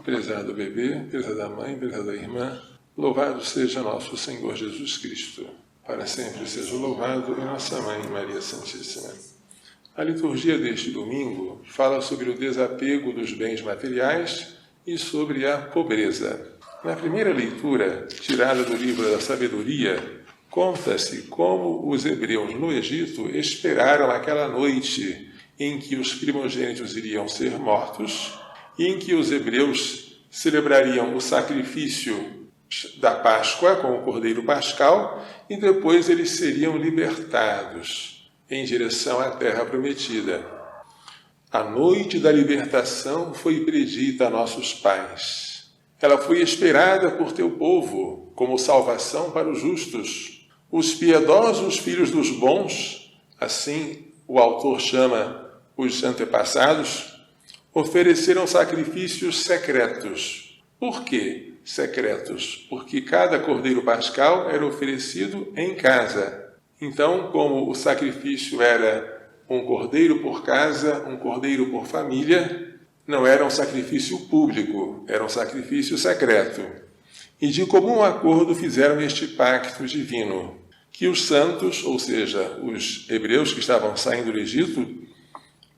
prezado bebê, prezada mãe, prezada irmã, louvado seja nosso Senhor Jesus Cristo. Para sempre seja louvado e nossa Mãe Maria Santíssima. A liturgia deste domingo fala sobre o desapego dos bens materiais e sobre a pobreza. Na primeira leitura, tirada do livro da Sabedoria, conta-se como os hebreus no Egito esperaram aquela noite em que os primogênitos iriam ser mortos e em que os hebreus celebrariam o sacrifício da Páscoa com o Cordeiro Pascal e depois eles seriam libertados em direção à Terra Prometida. A noite da libertação foi predita a nossos pais. Ela foi esperada por teu povo como salvação para os justos. Os piedosos filhos dos bons, assim o autor chama os antepassados, ofereceram sacrifícios secretos. Por quê secretos? Porque cada cordeiro pascal era oferecido em casa. Então, como o sacrifício era um cordeiro por casa, um cordeiro por família, não era um sacrifício público, era um sacrifício secreto. E de comum acordo fizeram este pacto divino, que os santos, ou seja, os hebreus que estavam saindo do Egito,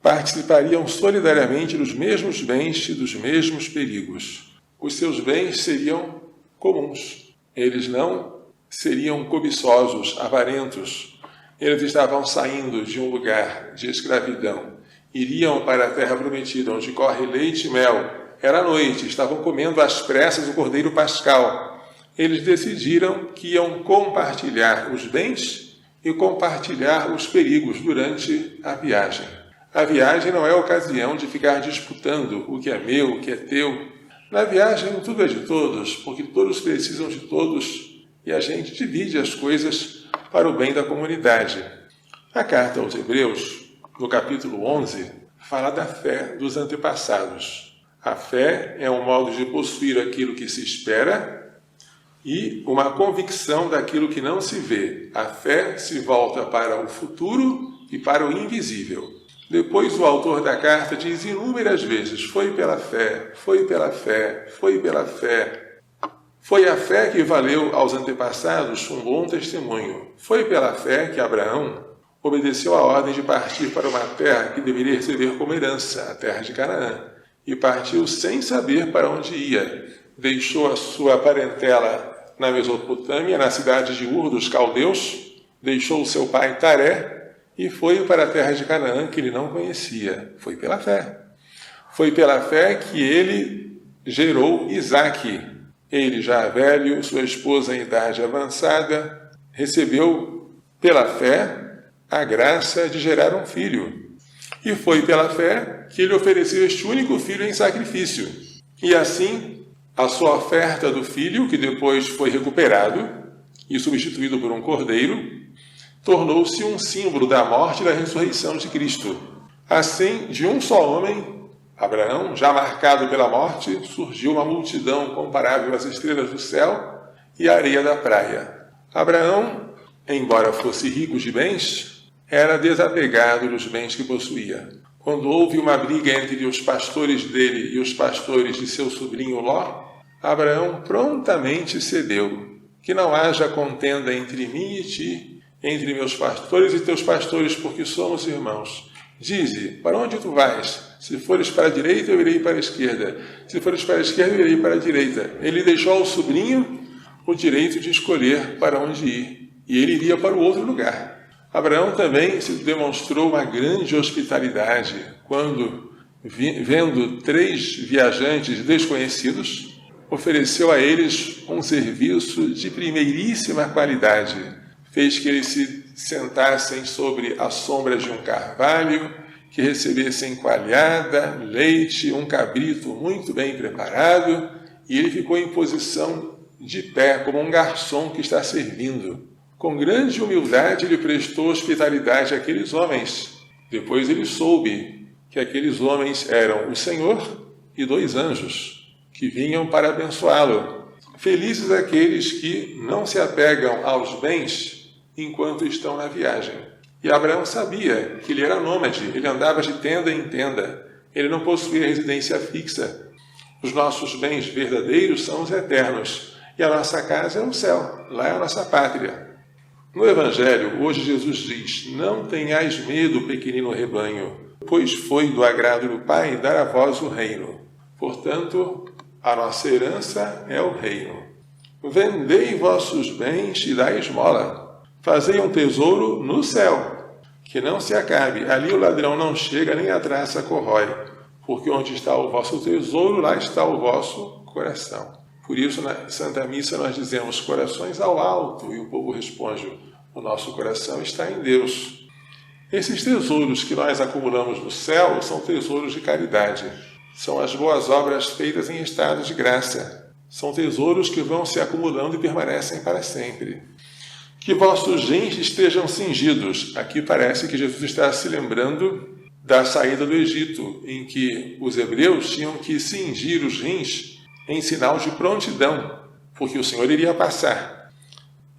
participariam solidariamente dos mesmos bens e dos mesmos perigos. Os seus bens seriam comuns. Eles não seriam cobiçosos, avarentos. Eles estavam saindo de um lugar de escravidão. Iriam para a terra prometida, onde corre leite e mel. Era noite, estavam comendo às pressas o Cordeiro Pascal. Eles decidiram que iam compartilhar os bens e compartilhar os perigos durante a viagem. A viagem não é ocasião de ficar disputando o que é meu, o que é teu. Na viagem tudo é de todos, porque todos precisam de todos e a gente divide as coisas para o bem da comunidade. A carta aos Hebreus, no capítulo 11, fala da fé dos antepassados. A fé é um modo de possuir aquilo que se espera e uma convicção daquilo que não se vê. A fé se volta para o futuro e para o invisível. Depois o autor da carta diz inúmeras vezes, foi pela fé, foi pela fé, foi pela fé. Foi a fé que valeu aos antepassados um bom testemunho. Foi pela fé que Abraão obedeceu a ordem de partir para uma terra que deveria receber como herança, a terra de Canaã, e partiu sem saber para onde ia. Deixou a sua parentela na Mesopotâmia, na cidade de Ur dos Caldeus, deixou seu pai Taré, e foi para a terra de Canaã que ele não conhecia. Foi pela fé. Foi pela fé que ele gerou Isaque. Ele, já velho, sua esposa em idade avançada, recebeu pela fé a graça de gerar um filho. E foi pela fé que ele ofereceu este único filho em sacrifício. E assim, a sua oferta do filho, que depois foi recuperado e substituído por um cordeiro, tornou-se um símbolo da morte e da ressurreição de Cristo. Assim, de um só homem, Abraão, já marcado pela morte, surgiu uma multidão comparável às estrelas do céu e à areia da praia. Abraão, embora fosse rico de bens, era desapegado dos bens que possuía. Quando houve uma briga entre os pastores dele e os pastores de seu sobrinho Ló, Abraão prontamente cedeu. Que não haja contenda entre mim e ti, entre meus pastores e teus pastores, porque somos irmãos. Dize, para onde tu vais? Se fores para a direita, eu irei para a esquerda. Se fores para a esquerda, eu irei para a direita. Ele deixou ao sobrinho o direito de escolher para onde ir, e ele iria para o outro lugar. Abraão também se demonstrou uma grande hospitalidade quando, vendo 3 viajantes desconhecidos, ofereceu a eles um serviço de primeiríssima qualidade. Fez que eles se sentassem sobre a sombra de um carvalho, que recebessem coalhada, leite, um cabrito muito bem preparado, e ele ficou em posição de pé, como um garçom que está servindo. Com grande humildade ele prestou hospitalidade àqueles homens. Depois ele soube que aqueles homens eram o Senhor e 2 anjos, que vinham para abençoá-lo. Felizes aqueles que não se apegam aos bens enquanto estão na viagem. E Abraão sabia que ele era nômade, ele andava de tenda em tenda, ele não possuía residência fixa. Os nossos bens verdadeiros são os eternos. E a nossa casa é o céu. Lá é a nossa pátria. No Evangelho, hoje Jesus diz: não tenhais medo, pequenino rebanho, pois foi do agrado do Pai dar a vós o reino. Portanto, a nossa herança é o reino. Vendei vossos bens e dai esmola. Fazei um tesouro no céu, que não se acabe. Ali o ladrão não chega, nem a traça corrói. Porque onde está o vosso tesouro, lá está o vosso coração. Por isso, na Santa Missa, nós dizemos corações ao alto, e o povo responde: o nosso coração está em Deus. Esses tesouros que nós acumulamos no céu são tesouros de caridade. São as boas obras feitas em estado de graça. São tesouros que vão se acumulando e permanecem para sempre. Que vossos rins estejam cingidos. Aqui parece que Jesus está se lembrando da saída do Egito, em que os hebreus tinham que cingir os rins em sinal de prontidão, porque o Senhor iria passar.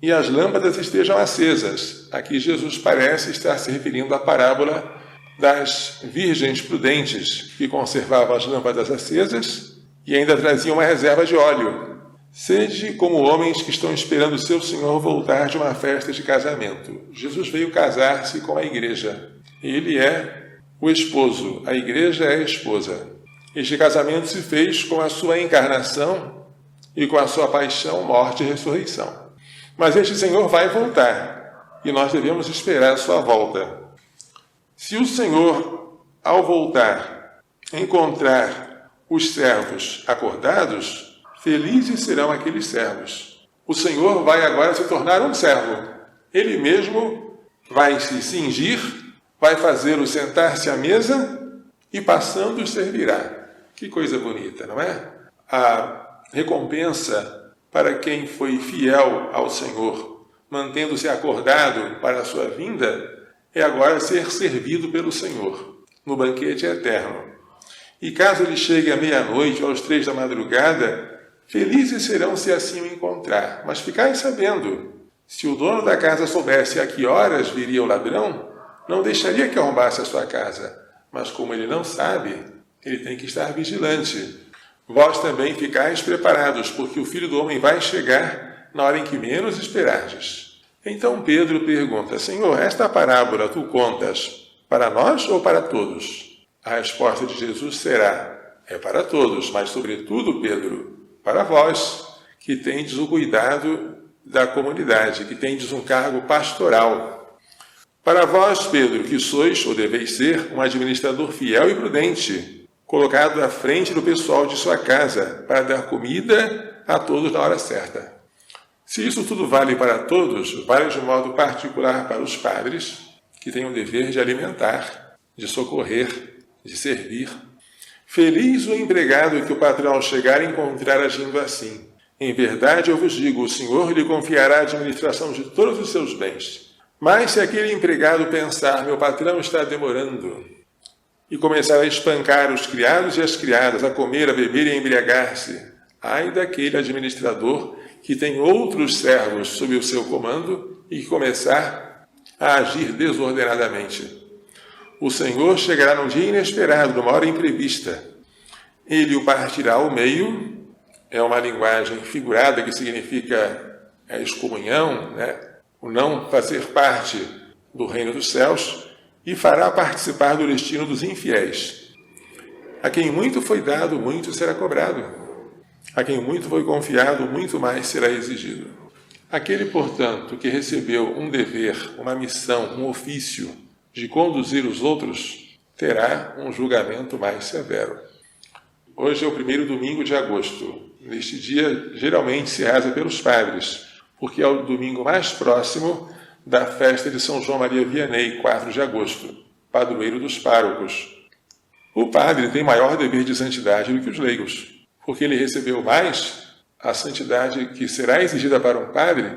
E as lâmpadas estejam acesas. Aqui Jesus parece estar se referindo à parábola das virgens prudentes, que conservavam as lâmpadas acesas e ainda traziam uma reserva de óleo. Sede como homens que estão esperando o seu Senhor voltar de uma festa de casamento. Jesus veio casar-se com a igreja. Ele é o esposo, a igreja é a esposa. Este casamento se fez com a sua encarnação e com a sua paixão, morte e ressurreição. Mas este Senhor vai voltar e nós devemos esperar a sua volta. Se o Senhor, ao voltar, encontrar os servos acordados, felizes serão aqueles servos. O Senhor vai agora se tornar um servo. Ele mesmo vai se cingir, vai fazê-lo sentar-se à mesa e, passando, os servirá. Que coisa bonita, não é? A recompensa para quem foi fiel ao Senhor, mantendo-se acordado para a sua vinda, é agora ser servido pelo Senhor, no banquete eterno. E caso ele chegue à meia-noite ou às 3 da madrugada, felizes serão se assim o encontrar. Mas ficai sabendo, se o dono da casa soubesse a que horas viria o ladrão, não deixaria que arrombasse a sua casa. Mas como ele não sabe, ele tem que estar vigilante. Vós também ficais preparados, porque o Filho do Homem vai chegar na hora em que menos esperardes. Então Pedro pergunta: Senhor, esta parábola tu contas para nós ou para todos? A resposta de Jesus será: é para todos, mas sobretudo, Pedro, para vós, que tendes o cuidado da comunidade, que tendes um cargo pastoral. Para vós, Pedro, que sois, ou deveis ser, um administrador fiel e prudente, colocado à frente do pessoal de sua casa, para dar comida a todos na hora certa. Se isso tudo vale para todos, vale de modo particular para os padres, que têm o dever de alimentar, de socorrer, de servir. Feliz o empregado que o patrão, ao chegar, encontrar agindo assim. Em verdade, eu vos digo, o Senhor lhe confiará a administração de todos os seus bens. Mas se aquele empregado pensar, meu patrão está demorando, e começar a espancar os criados e as criadas, a comer, a beber e a embriagar-se, ai daquele administrador que tem outros servos sob o seu comando e que começar a agir desordenadamente. O Senhor chegará num dia inesperado, numa hora imprevista. Ele o partirá ao meio, é uma linguagem figurada que significa a excomunhão, o não fazer parte do reino dos céus, e fará participar do destino dos infiéis. A quem muito foi dado, muito será cobrado. A quem muito foi confiado, muito mais será exigido. Aquele, portanto, que recebeu um dever, uma missão, um ofício de conduzir os outros, terá um julgamento mais severo. Hoje é o 1º domingo de agosto. Neste dia, geralmente se reza pelos padres, porque é o domingo mais próximo da festa de São João Maria Vianney, 4 de agosto, padroeiro dos párocos. O padre tem maior dever de santidade do que os leigos, porque ele recebeu mais, a santidade que será exigida para um padre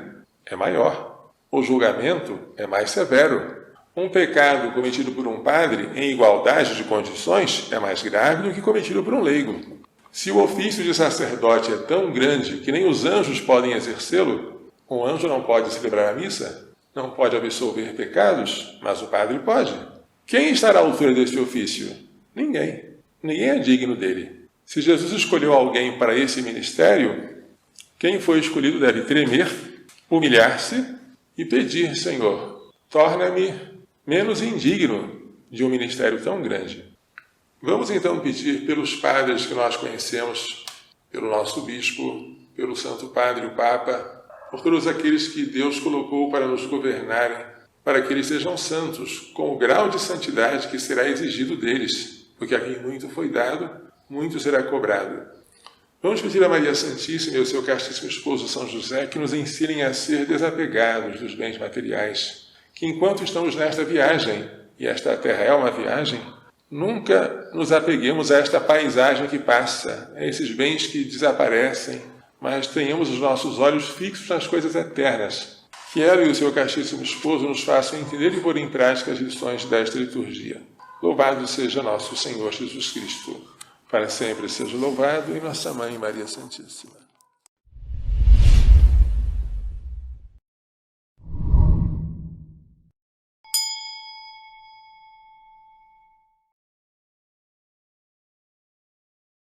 é maior. O julgamento é mais severo. Um pecado cometido por um padre, em igualdade de condições, é mais grave do que cometido por um leigo. Se o ofício de sacerdote é tão grande que nem os anjos podem exercê-lo, um anjo não pode celebrar a missa, não pode absolver pecados, mas o padre pode. Quem estará à altura desse ofício? Ninguém. Ninguém é digno dele. Se Jesus escolheu alguém para esse ministério, quem foi escolhido deve tremer, humilhar-se e pedir: Senhor, torna-me menos indigno de um ministério tão grande. Vamos então pedir pelos padres que nós conhecemos, pelo nosso bispo, pelo Santo Padre, o Papa, por todos aqueles que Deus colocou para nos governarem, para que eles sejam santos, com o grau de santidade que será exigido deles, porque a quem muito foi dado, muito será cobrado. Vamos pedir a Maria Santíssima e ao seu castíssimo esposo São José que nos ensinem a ser desapegados dos bens materiais, que enquanto estamos nesta viagem, e esta terra é uma viagem, nunca nos apeguemos a esta paisagem que passa, a esses bens que desaparecem, mas tenhamos os nossos olhos fixos nas coisas eternas. Que ela e o seu castíssimo esposo nos façam entender e pôr em prática as lições desta liturgia. Louvado seja nosso Senhor Jesus Cristo. Para sempre seja louvado, e nossa Mãe Maria Santíssima.